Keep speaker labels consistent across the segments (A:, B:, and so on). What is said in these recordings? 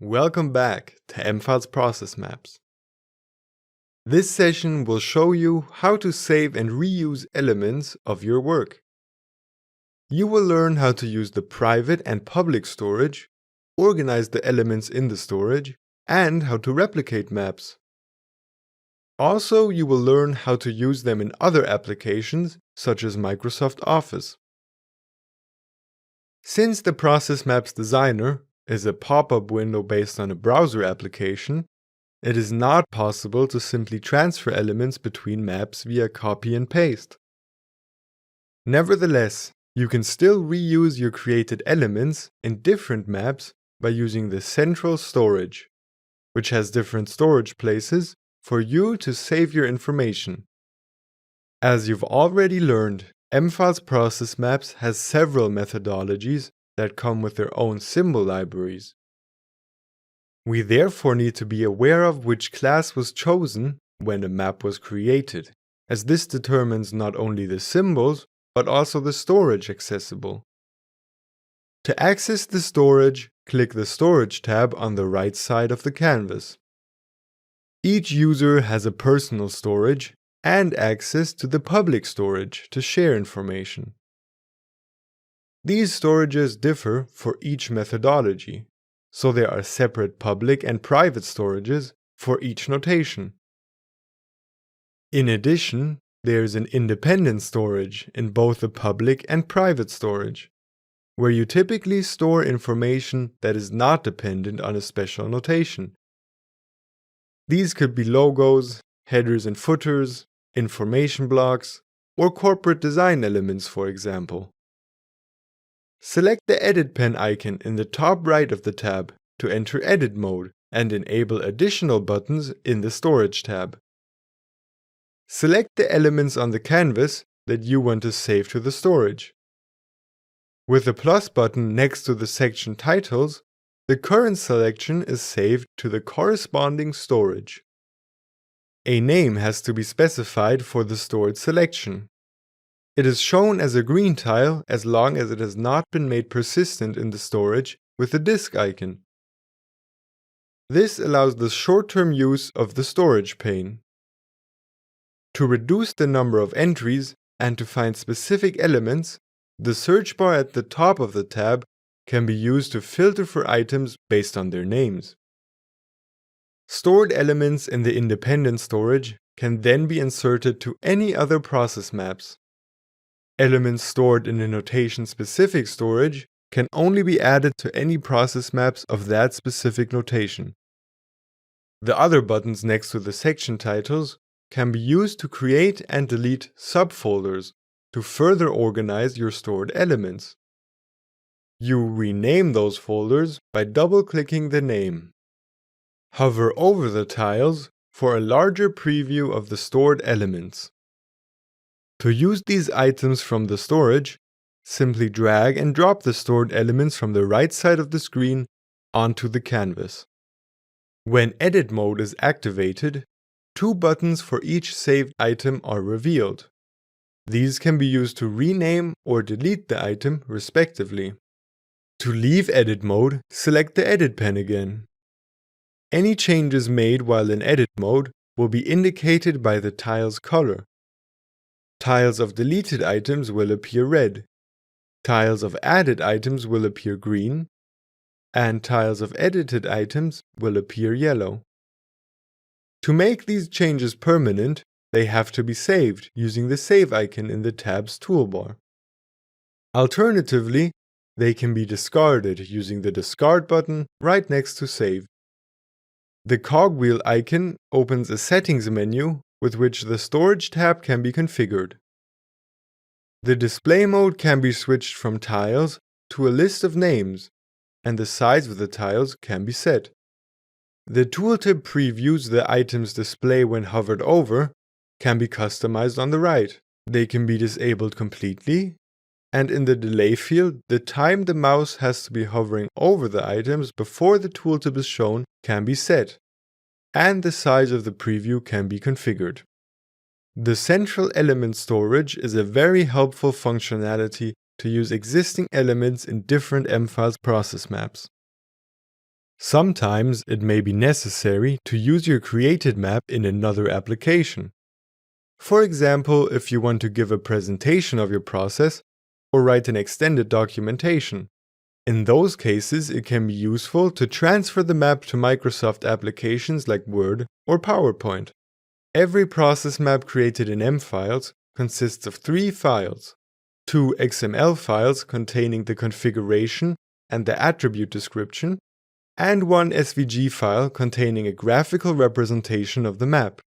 A: Welcome back to mFile's Process Maps. This session will show you how to save and reuse elements of your work. You will learn how to use the private and public storage, organize the elements in the storage, and how to replicate maps. Also, you will learn how to use them in other applications such as Microsoft Office. Since the Process Maps Designer is a pop-up window based on a browser application, it is not possible to simply transfer elements between maps via copy and paste. Nevertheless, you can still reuse your created elements in different maps by using the central storage, which has different storage places for you to save your information. As you've already learned, mFile's Process Maps has several methodologies that come with their own symbol libraries. We therefore need to be aware of which class was chosen when a map was created, as this determines not only the symbols, but also the storage accessible. To access the storage, click the Storage tab on the right side of the canvas. Each user has a personal storage and access to the public storage to share information. These storages differ for each methodology, so there are separate public and private storages for each notation. In addition, there is an independent storage in both the public and private storage, where you typically store information that is not dependent on a special notation. These could be logos, headers and footers, information blocks, or corporate design elements, for example. Select the Edit pen icon in the top right of the tab to enter edit mode and enable additional buttons in the Storage tab. Select the elements on the canvas that you want to save to the storage. With the plus button next to the section titles, the current selection is saved to the corresponding storage. A name has to be specified for the stored selection. It is shown as a green tile as long as it has not been made persistent in the storage with the disk icon. This allows the short-term use of the storage pane. To reduce the number of entries and to find specific elements, the search bar at the top of the tab can be used to filter for items based on their names. Stored elements in the independent storage can then be inserted to any other process maps. Elements stored in a notation-specific storage can only be added to any process maps of that specific notation. The other buttons next to the section titles can be used to create and delete subfolders to further organize your stored elements. You rename those folders by double-clicking the name. Hover over the tiles for a larger preview of the stored elements. To use these items from the storage, simply drag and drop the stored elements from the right side of the screen onto the canvas. When edit mode is activated, two buttons for each saved item are revealed. These can be used to rename or delete the item respectively. To leave edit mode, select the edit pen again. Any changes made while in edit mode will be indicated by the tile's color. Tiles of deleted items will appear red, tiles of added items will appear green, and tiles of edited items will appear yellow. To make these changes permanent, they have to be saved using the Save icon in the tab's toolbar. Alternatively, they can be discarded using the Discard button right next to Save. The cogwheel icon opens a settings menu with which the Storage tab can be configured. The display mode can be switched from tiles to a list of names, and the size of the tiles can be set. The tooltip previews the item's display when hovered over can be customized on the right. They can be disabled completely, and in the delay field, the time the mouse has to be hovering over the items before the tooltip is shown can be set, and the size of the preview can be configured. The central element storage is a very helpful functionality to use existing elements in different mFile's process maps. Sometimes it may be necessary to use your created map in another application. For example, if you want to give a presentation of your process or write an extended documentation. In those cases, it can be useful to transfer the map to Microsoft applications like Word or PowerPoint. Every process map created in M-Files consists of 3 files. 2 XML files containing the configuration and the attribute description, and 1 SVG file containing a graphical representation of the map.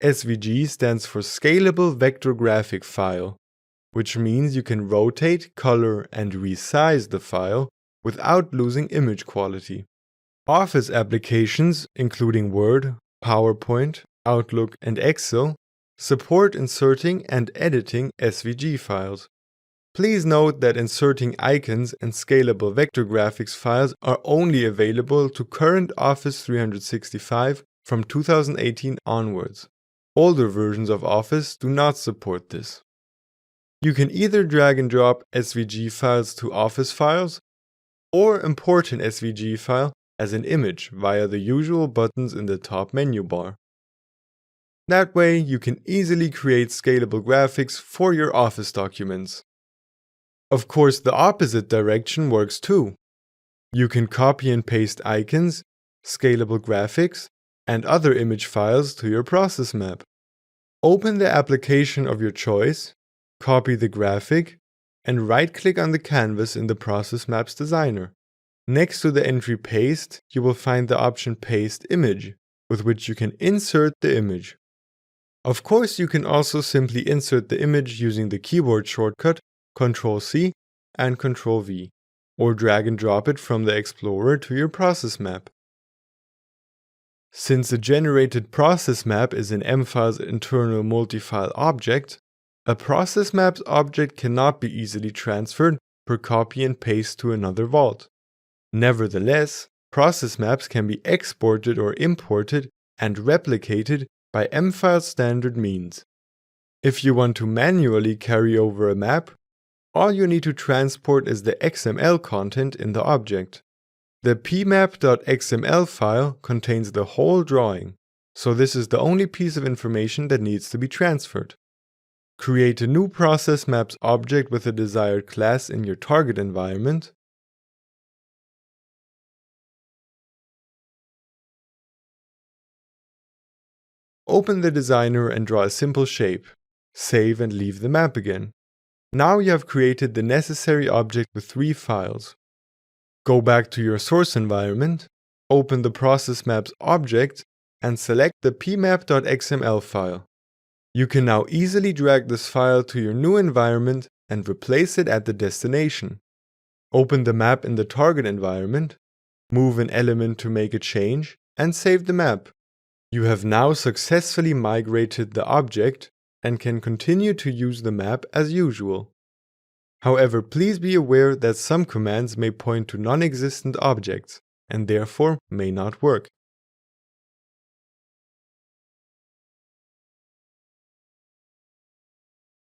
A: SVG stands for Scalable Vector Graphic File, which means you can rotate, color, and resize the file without losing image quality. Office applications, including Word, PowerPoint, Outlook, and Excel, support inserting and editing SVG files. Please note that inserting icons and scalable vector graphics files are only available to current Office 365 from 2018 onwards. Older versions of Office do not support this. You can either drag and drop SVG files to Office files, or import an SVG file as an image via the usual buttons in the top menu bar. That way, you can easily create scalable graphics for your Office documents. Of course, the opposite direction works too. You can copy and paste icons, scalable graphics, and other image files to your process map. Open the application of your choice, copy the graphic, and right-click on the canvas in the Process Maps Designer. Next to the entry Paste, you will find the option Paste Image, with which you can insert the image. Of course, you can also simply insert the image using the keyboard shortcut Ctrl-C and Ctrl-V, or drag and drop it from the Explorer to your process map. Since the generated process map is an M-Files internal multi-file object, a process maps object cannot be easily transferred per copy and paste to another vault. Nevertheless, process maps can be exported or imported and replicated by M-Files standard means. If you want to manually carry over a map, all you need to transport is the XML content in the object. The pmap.xml file contains the whole drawing, so this is the only piece of information that needs to be transferred. Create a new process maps object with a desired class in your target environment. Open the designer and draw a simple shape. Save and leave the map again. Now you have created the necessary object with 3 files. Go back to your source environment, open the process maps object, and select the pmap.xml file. You can now easily drag this file to your new environment and replace it at the destination. Open the map in the target environment, move an element to make a change, and save the map. You have now successfully migrated the object and can continue to use the map as usual. However, please be aware that some commands may point to non-existent objects and therefore may not work.